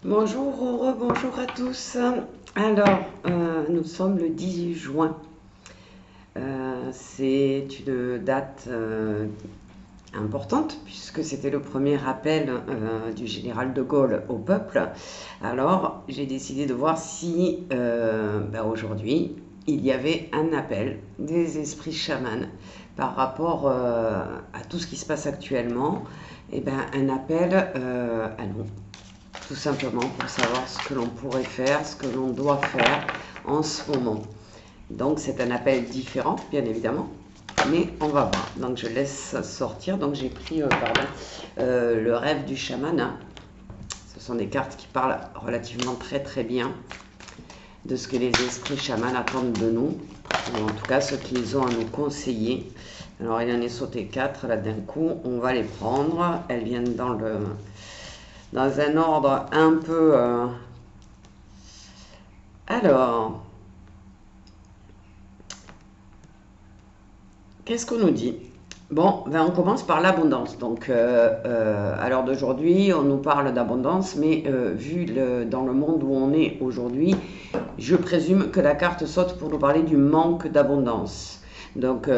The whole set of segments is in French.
Bonjour, bonjour à tous. Alors, nous sommes le 18 juin. C'est une date importante puisque c'était le premier appel du général de Gaulle au peuple. Alors, j'ai décidé de voir si aujourd'hui il y avait un appel des esprits chamans par rapport à tout ce qui se passe actuellement. Et ben, un appel à nous, tout simplement pour savoir ce que l'on pourrait faire, ce que l'on doit faire en ce moment. Donc c'est un appel différent, bien évidemment, mais on va voir. Donc je laisse sortir. Donc j'ai pris le rêve du chaman, hein. Ce sont des cartes qui parlent relativement très très bien de ce que les esprits chamans attendent de nous, ou en tout cas ce qu'ils ont à nous conseiller. Alors il en est sauté 4 là d'un coup, on va les prendre. Elles viennent dans un ordre un peu... Alors, qu'est-ce qu'on nous dit? Bon, ben on commence par l'abondance. Donc, à l'heure d'aujourd'hui, on nous parle d'abondance, mais dans le monde où on est aujourd'hui, je présume que la carte saute pour nous parler du manque d'abondance. Donc,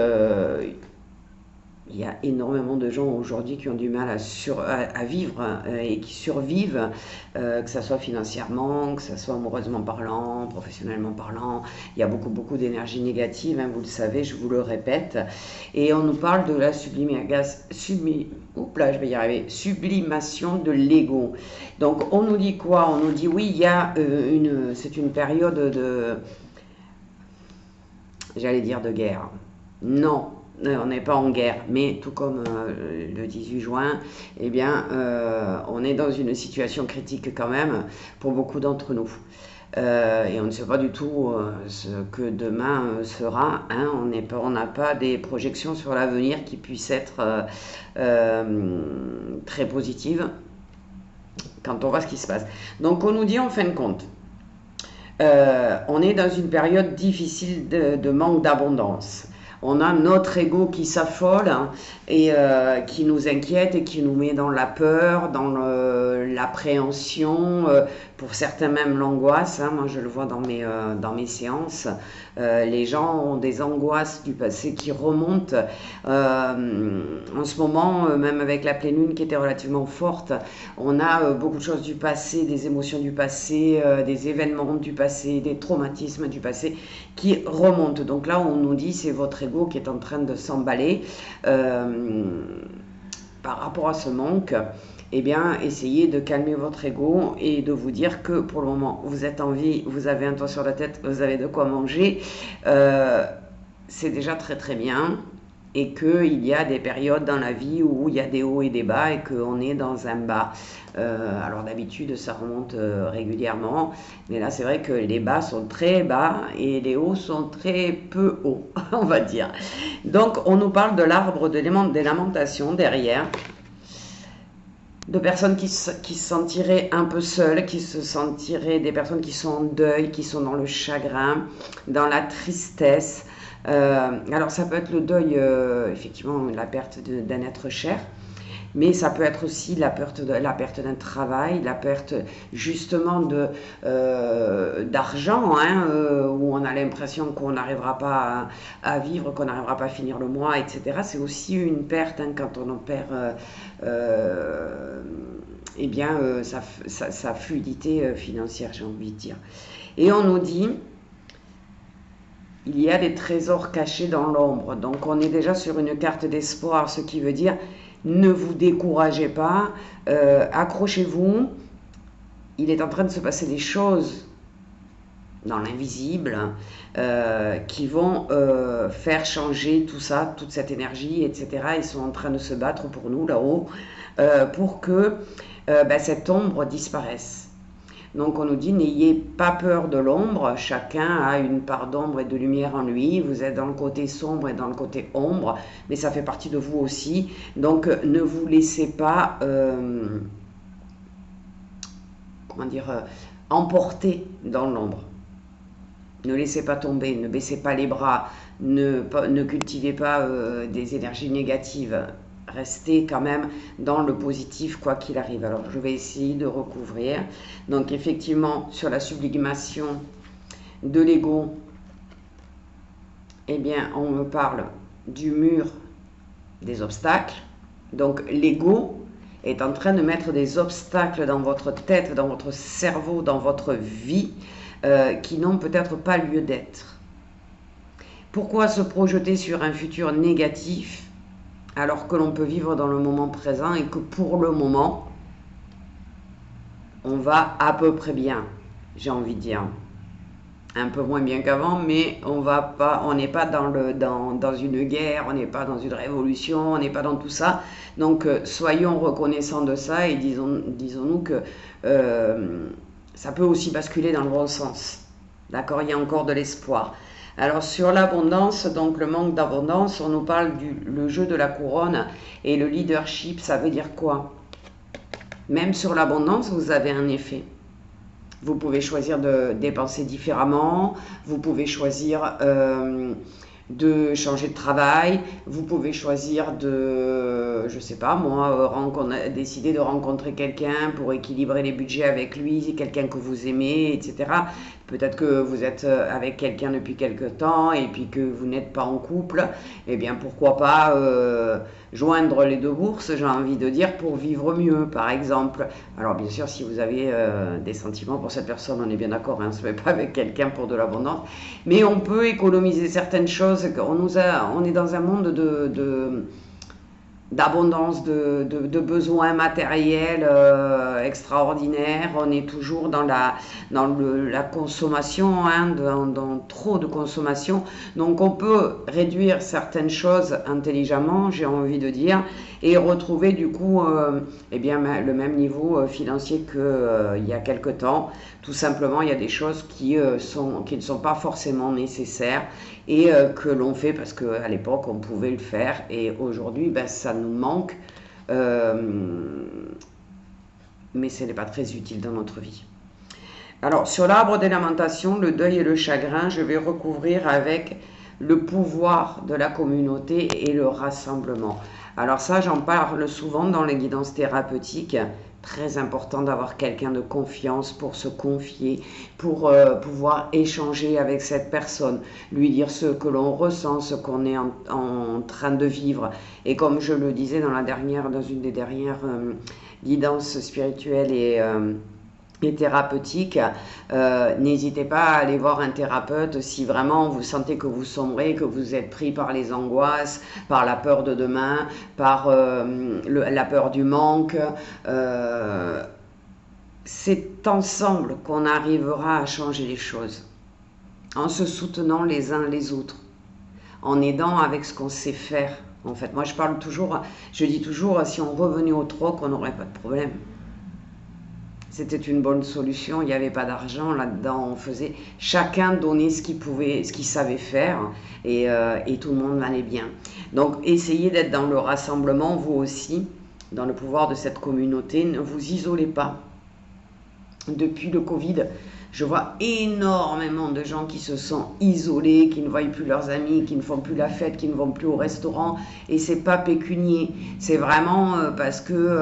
il y a énormément de gens aujourd'hui qui ont du mal à vivre et qui survivent, que ce soit financièrement, que ce soit amoureusement parlant, professionnellement parlant. Il y a beaucoup d'énergie négative, hein, vous le savez, je vous le répète. Et on nous parle de la sublimation de l'ego. Donc on nous dit quoi? On nous dit oui, il y a c'est une période j'allais dire de guerre. Non, on n'est pas en guerre, mais tout comme le 18 juin, eh bien, on est dans une situation critique quand même pour beaucoup d'entre nous. Et on ne sait pas du tout ce que demain sera, hein. On n'a pas des projections sur l'avenir qui puissent être très positives quand on voit ce qui se passe. Donc on nous dit en fin de compte, on est dans une période difficile de manque d'abondance. On a notre ego qui s'affole, hein, et qui nous inquiète et qui nous met dans la peur, dans l'appréhension, pour certains même l'angoisse, hein. Moi je le vois dans mes séances. Les gens ont des angoisses du passé qui remontent. En ce moment, même avec la pleine lune qui était relativement forte, on a beaucoup de choses du passé, des émotions du passé, des événements du passé, des traumatismes du passé qui remontent. Donc là, on nous dit c'est votre ego qui est en train de s'emballer par rapport à ce manque. Eh bien, essayez de calmer votre ego et de vous dire que pour le moment, vous êtes en vie, vous avez un toit sur la tête, vous avez de quoi manger. C'est déjà très très bien. Et qu'il y a des périodes dans la vie où il y a des hauts et des bas et qu'on est dans un bas. Alors d'habitude ça remonte régulièrement, mais là c'est vrai que les bas sont très bas et les hauts sont très peu hauts, on va dire. Donc on nous parle de l'arbre des lamentations derrière, de personnes qui se sentiraient un peu seules, qui se sentiraient des personnes qui sont en deuil, qui sont dans le chagrin, dans la tristesse. Alors ça peut être le deuil, effectivement, la perte d'un être cher, mais ça peut être aussi la perte d'un travail, la perte justement d'argent, hein, où on a l'impression qu'on n'arrivera pas à vivre, qu'on n'arrivera pas à finir le mois, etc. C'est aussi une perte, hein, quand on en perd eh bien, sa fluidité financière, j'ai envie de dire. Et on nous dit il y a des trésors cachés dans l'ombre. Donc on est déjà sur une carte d'espoir, ce qui veut dire ne vous découragez pas, accrochez-vous. Il est en train de se passer des choses dans l'invisible qui vont faire changer tout ça, toute cette énergie, etc. Ils sont en train de se battre pour nous là-haut pour que cette ombre disparaisse. Donc on nous dit n'ayez pas peur de l'ombre, chacun a une part d'ombre et de lumière en lui, vous êtes dans le côté sombre et dans le côté ombre, mais ça fait partie de vous aussi, donc ne vous laissez pas emporter dans l'ombre. Ne laissez pas tomber, ne baissez pas les bras, ne cultivez pas des énergies négatives. rester quand même dans le positif quoi qu'il arrive. Alors je vais essayer de recouvrir. Donc effectivement sur la sublimation de l'ego, eh bien on me parle du mur des obstacles. Donc l'ego est en train de mettre des obstacles dans votre tête, dans votre cerveau, dans votre vie, qui n'ont peut-être pas lieu d'être. Pourquoi se projeter sur un futur négatif alors que l'on peut vivre dans le moment présent et que pour le moment, on va à peu près bien, j'ai envie de dire. Un peu moins bien qu'avant, mais on n'est pas dans une guerre, on n'est pas dans une révolution, on n'est pas dans tout ça. Donc soyons reconnaissants de ça et disons-nous que ça peut aussi basculer dans le bon sens. D'accord, il y a encore de l'espoir. Alors sur l'abondance, donc le manque d'abondance, on nous parle le jeu de la couronne et le leadership, ça veut dire quoi? Même sur l'abondance, vous avez un effet. Vous pouvez choisir de dépenser différemment, vous pouvez choisir de changer de travail, vous pouvez choisir de, je sais pas moi, décider de rencontrer quelqu'un pour équilibrer les budgets avec lui, quelqu'un que vous aimez, etc. Peut-être que vous êtes avec quelqu'un depuis quelque temps et puis que vous n'êtes pas en couple, eh bien pourquoi pas joindre les deux bourses, j'ai envie de dire, pour vivre mieux, par exemple. Alors bien sûr, si vous avez des sentiments pour cette personne, on est bien d'accord, hein, on ne se met pas avec quelqu'un pour de l'abondance, mais on peut économiser certaines choses. On est dans un monde d'abondance, de besoins matériels extraordinaires. On est toujours dans la consommation, hein, dans trop de consommation. Donc on peut réduire certaines choses intelligemment, j'ai envie de dire, et retrouver du coup eh bien, le même niveau financier qu'il y a quelque temps. Tout simplement, il y a des choses qui ne sont pas forcément nécessaires et que l'on fait parce qu'à l'époque, on pouvait le faire et aujourd'hui, ben, ça nous manque, mais ce n'est pas très utile dans notre vie. Alors, sur l'arbre des lamentations, le deuil et le chagrin, je vais recouvrir avec le pouvoir de la communauté et le rassemblement. Alors ça, j'en parle souvent dans les guidances thérapeutiques. Très important d'avoir quelqu'un de confiance pour se confier, pour pouvoir échanger avec cette personne, lui dire ce que l'on ressent, ce qu'on est en train de vivre. Et comme je le disais dans une des dernières guidances spirituelles et thérapeutiques, n'hésitez pas à aller voir un thérapeute si vraiment vous sentez que vous sombrez, que vous êtes pris par les angoisses, par la peur de demain, par la peur du manque. C'est ensemble qu'on arrivera à changer les choses, en se soutenant les uns les autres, en aidant avec ce qu'on sait faire. En fait, moi je dis toujours, si on revenait au troc, on n'aurait pas de problème. C'était une bonne solution, il n'y avait pas d'argent là-dedans, on faisait, chacun donnait ce qu'il pouvait, ce qu'il savait faire et tout le monde allait bien. Donc essayez d'être dans le rassemblement, vous aussi, dans le pouvoir de cette communauté, ne vous isolez pas. Depuis le Covid, je vois énormément de gens qui se sont isolés, qui ne voient plus leurs amis, qui ne font plus la fête, qui ne vont plus au restaurant. Et c'est pas pécunier, c'est vraiment parce que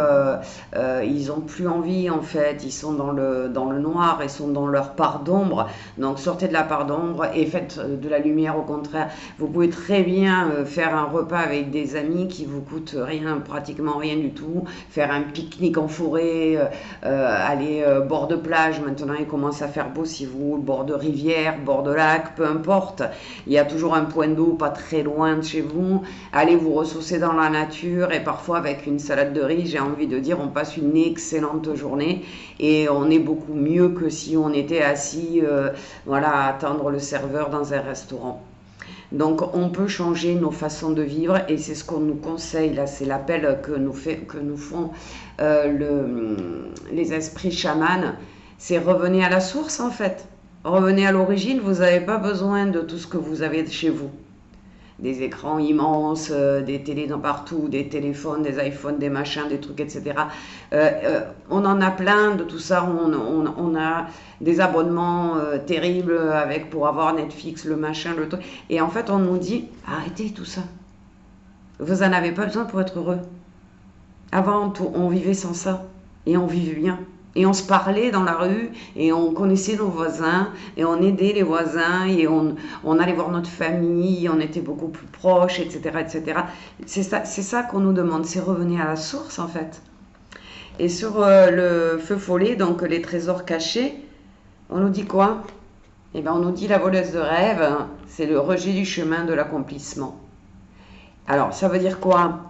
ils ont plus envie en fait. Ils sont dans le noir, ils sont dans leur part d'ombre. Donc sortez de la part d'ombre et faites de la lumière au contraire. Vous pouvez très bien faire un repas avec des amis qui vous coûte rien, pratiquement rien du tout. Faire un pique-nique en forêt, aller bord de plage. Maintenant, il commence à faire beau si vous, bord de rivière, bord de lac, peu importe. Il y a toujours un point d'eau pas très loin de chez vous. Allez vous ressourcer dans la nature et parfois avec une salade de riz, j'ai envie de dire, on passe une excellente journée et on est beaucoup mieux que si on était assis voilà, à attendre le serveur dans un restaurant. Donc on peut changer nos façons de vivre et c'est ce qu'on nous conseille, là c'est l'appel que nous font les esprits chamans, c'est revenez à la source en fait, revenez à l'origine, vous n'avez pas besoin de tout ce que vous avez chez vous. Des écrans immenses, des télés dans partout, des téléphones, des iPhones, des machins, des trucs, etc. On en a plein de tout ça, on a des abonnements terribles pour avoir Netflix, le machin, le truc. Et en fait, on nous dit, arrêtez tout ça. Vous n'en avez pas besoin pour être heureux. Avant, on vivait sans ça. Et on vivait bien. Et on se parlait dans la rue, et on connaissait nos voisins, et on aidait les voisins, et on allait voir notre famille, on était beaucoup plus proches, etc. etc. C'est ça qu'on nous demande, c'est revenir à la source en fait. Et sur le feu follet, donc les trésors cachés, on nous dit quoi? Eh bien, on nous dit la voleuse de rêve, hein, c'est le rejet du chemin de l'accomplissement. Alors, ça veut dire quoi?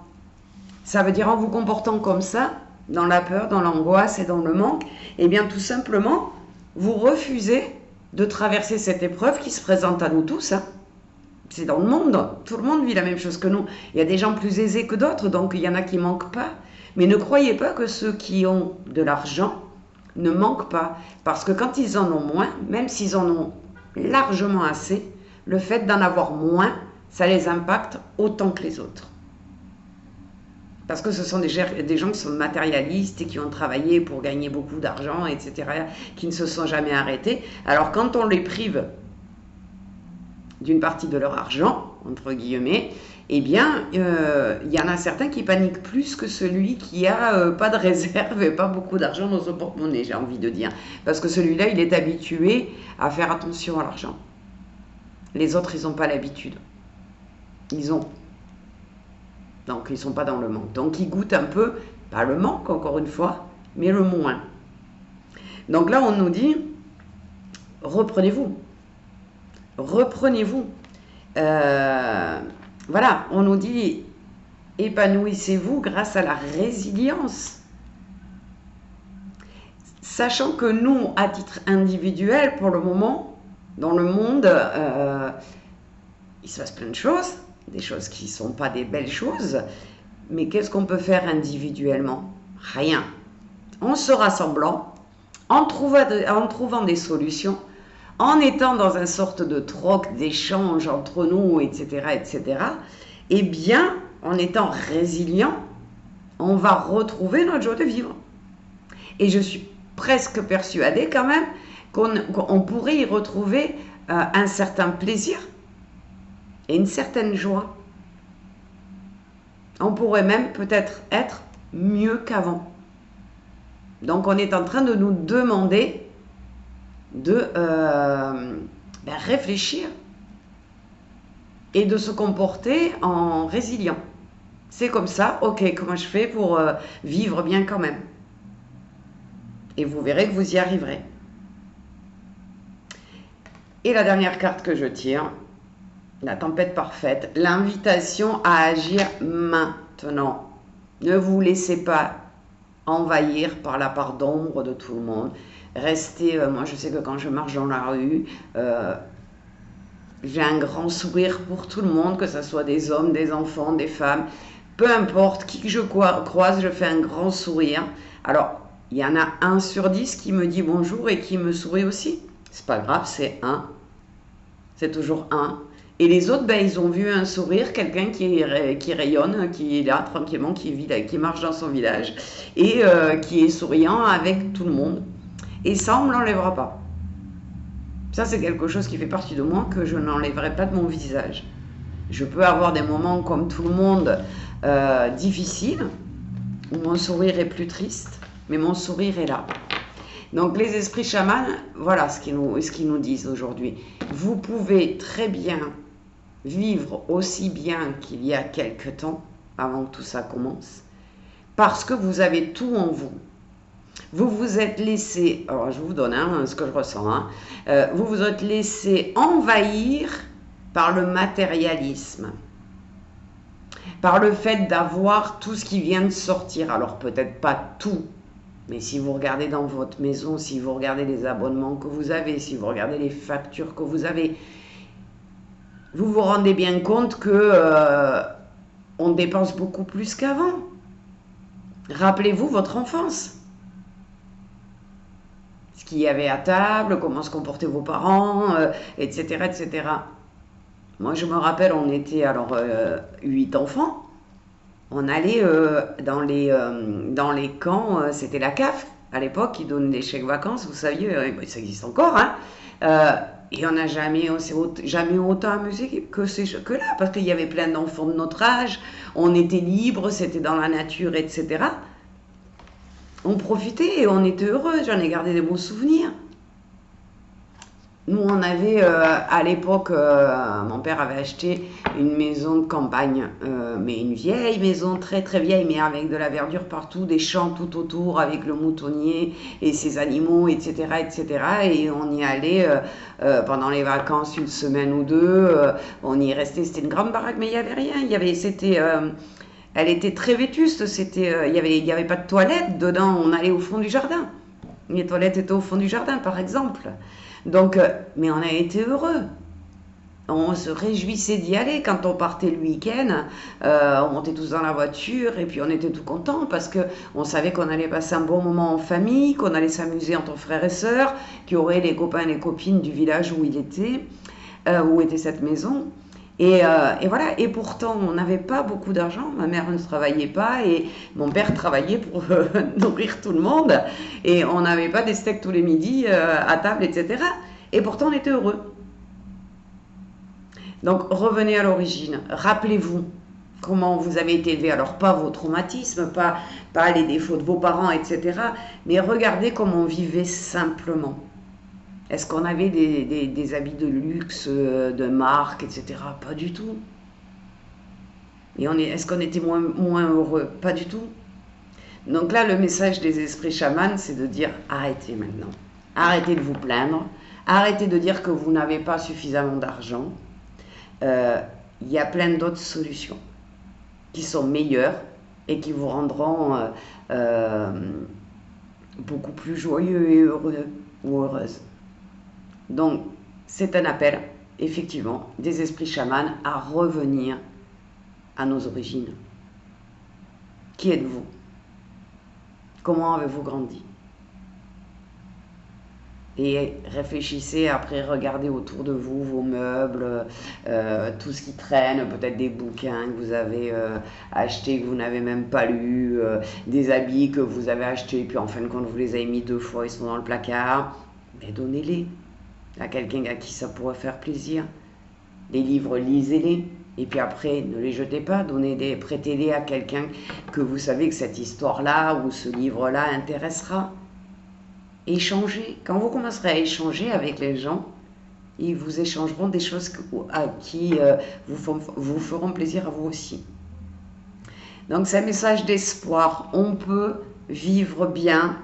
Ça veut dire en vous comportant comme ça, dans la peur, dans l'angoisse et dans le manque, eh bien tout simplement, vous refusez de traverser cette épreuve qui se présente à nous tous. Hein. C'est dans le monde, tout le monde vit la même chose que nous. Il y a des gens plus aisés que d'autres, donc il y en a qui ne manquent pas. Mais ne croyez pas que ceux qui ont de l'argent ne manquent pas. Parce que quand ils en ont moins, même s'ils en ont largement assez, le fait d'en avoir moins, ça les impacte autant que les autres. Parce que ce sont des gens qui sont matérialistes et qui ont travaillé pour gagner beaucoup d'argent, etc., qui ne se sont jamais arrêtés. Alors quand on les prive d'une partie de leur argent, entre guillemets, eh bien, il y en a certains qui paniquent plus que celui qui a pas de réserve et pas beaucoup d'argent dans son porte-monnaie, j'ai envie de dire. Parce que celui-là, il est habitué à faire attention à l'argent. Les autres, ils n'ont pas l'habitude. Ils ont. Donc, ils ne sont pas dans le manque. Donc, ils goûtent un peu, pas le manque, encore une fois, mais le moins. Donc là, on nous dit, reprenez-vous. Reprenez-vous. Voilà, on nous dit, épanouissez-vous grâce à la résilience. Sachant que nous, à titre individuel, pour le moment, dans le monde, il se passe plein de choses. Des choses qui ne sont pas des belles choses, mais qu'est-ce qu'on peut faire individuellement? Rien. En se rassemblant, en trouvant des solutions, en étant dans une sorte de troc, d'échange entre nous, etc., etc., eh bien, en étant résilient, on va retrouver notre joie de vivre. Et je suis presque persuadée quand même qu'on pourrait y retrouver un certain plaisir et une certaine joie. On pourrait même peut-être être mieux qu'avant. Donc on est en train de nous demander de réfléchir et de se comporter en résilient. C'est comme ça, ok, comment je fais pour vivre bien quand même? Et vous verrez que vous y arriverez. Et la dernière carte que je tire, la tempête parfaite, l'invitation à agir maintenant. Ne vous laissez pas envahir par la part d'ombre de tout le monde. Restez, moi je sais que quand je marche dans la rue, j'ai un grand sourire pour tout le monde, que ce soit des hommes, des enfants, des femmes. Peu importe qui que je croise, je fais un grand sourire. Alors, il y en a 1 sur 10 qui me dit bonjour et qui me sourit aussi. C'est pas grave, c'est 1. C'est toujours 1. Et les autres, ils ont vu un sourire, quelqu'un qui rayonne, qui est là tranquillement, qui marche dans son village et qui est souriant avec tout le monde. Et ça, on ne me l'enlèvera pas. Ça, c'est quelque chose qui fait partie de moi que je n'enlèverai pas de mon visage. Je peux avoir des moments comme tout le monde difficiles, où mon sourire est plus triste, mais mon sourire est là. Donc les esprits chamans, voilà ce qu'ils nous disent aujourd'hui. Vous pouvez très bien vivre aussi bien qu'il y a quelque temps, avant que tout ça commence, parce que vous avez tout en vous. Vous vous êtes laissé, alors je vous donne ce que je ressens, vous vous êtes laissé envahir par le matérialisme, par le fait d'avoir tout ce qui vient de sortir. Alors peut-être pas tout, mais si vous regardez dans votre maison, si vous regardez les abonnements que vous avez, si vous regardez les factures que vous avez, vous vous rendez bien compte que on dépense beaucoup plus qu'avant. Rappelez-vous votre enfance. Ce qu'il y avait à table, comment se comportaient vos parents, etc., etc. Moi, je me rappelle, on était alors 8 enfants. On allait dans les camps, c'était la CAF à l'époque, qui donne des chèques vacances, vous saviez, ça existe encore, hein. Et on s'est jamais autant amusé que là, parce qu'il y avait plein d'enfants de notre âge, on était libre, c'était dans la nature, etc. On profitait et on était heureux, j'en ai gardé des bons souvenirs. Nous, on avait, à l'époque, mon père avait acheté une maison de campagne, mais une vieille maison, très très vieille, mais avec de la verdure partout, des champs tout autour, avec le moutonnier et ses animaux, etc., etc. Et on y allait pendant les vacances, une semaine ou deux. On y restait, c'était une grande baraque, mais il n'y avait rien. Elle était très vétuste, il y avait pas de toilette dedans, on allait au fond du jardin. Les toilettes étaient au fond du jardin, par exemple. Donc, mais on a été heureux. On se réjouissait d'y aller quand on partait le week-end. On montait tous dans la voiture et puis on était tout contents parce que on savait qu'on allait passer un bon moment en famille, qu'on allait s'amuser entre frères et sœurs, qu'il y aurait les copains et les copines du village où était cette maison. Et voilà, et pourtant on n'avait pas beaucoup d'argent, ma mère ne travaillait pas et mon père travaillait pour nourrir tout le monde et on n'avait pas des steaks tous les midis à table, etc. Et pourtant on était heureux. Donc revenez à l'origine, rappelez-vous comment vous avez été élevé, alors pas vos traumatismes, pas les défauts de vos parents, etc. Mais regardez comment on vivait simplement. Est-ce qu'on avait des habits de luxe, de marque, etc. Pas du tout. Et est-ce qu'on était moins heureux? Pas du tout. Donc là, le message des esprits chamans, c'est de dire arrêtez maintenant. Arrêtez de vous plaindre. Arrêtez de dire que vous n'avez pas suffisamment d'argent. Il y a plein d'autres solutions qui sont meilleures et qui vous rendront beaucoup plus joyeux et heureux ou heureuses. Donc, c'est un appel, effectivement, des esprits chamans à revenir à nos origines. Qui êtes-vous? Comment avez-vous grandi? Et réfléchissez, après regardez autour de vous, vos meubles, tout ce qui traîne, peut-être des bouquins que vous avez achetés, que vous n'avez même pas lus, des habits que vous avez achetés, puis en fin de compte vous les avez mis 2 fois, ils sont dans le placard. Mais donnez-les à quelqu'un à qui ça pourrait faire plaisir. Les livres, lisez-les. Et puis après, ne les jetez pas, prêtez-les à quelqu'un que vous savez que cette histoire-là ou ce livre-là intéressera. Échangez. Quand vous commencerez à échanger avec les gens, ils vous échangeront des choses qui vous feront plaisir à vous aussi. Donc c'est un message d'espoir. On peut vivre bien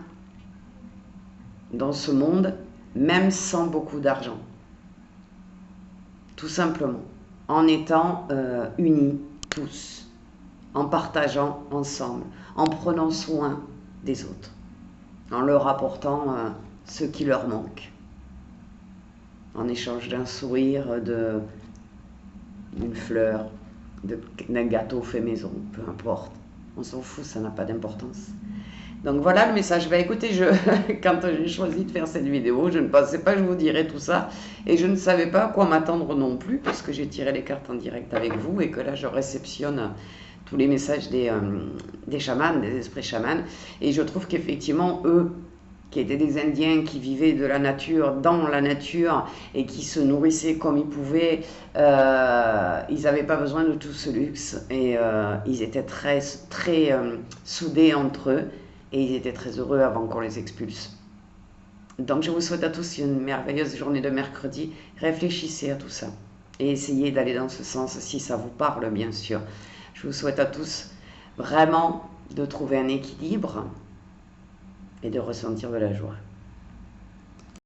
dans ce monde, même sans beaucoup d'argent. Tout simplement. En étant unis tous. En partageant ensemble. En prenant soin des autres. En leur apportant ce qui leur manque. En échange d'un sourire, d'une fleur, d'un gâteau fait maison, peu importe. On s'en fout, ça n'a pas d'importance. Donc voilà le message. Bah écoutez, quand j'ai choisi de faire cette vidéo, je ne pensais pas que je vous dirais tout ça. Et je ne savais pas à quoi m'attendre non plus, parce que j'ai tiré les cartes en direct avec vous et que là je réceptionne tous les messages des chamans, des esprits chamans. Et je trouve qu'effectivement, eux, qui étaient des Indiens qui vivaient de la nature, dans la nature, et qui se nourrissaient comme ils pouvaient, ils n'avaient pas besoin de tout ce luxe. Et ils étaient très, très soudés entre eux, et ils étaient très heureux avant qu'on les expulse. Donc je vous souhaite à tous une merveilleuse journée de mercredi. Réfléchissez à tout ça, et essayez d'aller dans ce sens, si ça vous parle bien sûr. Je vous souhaite à tous vraiment de trouver un équilibre et de ressentir de la joie.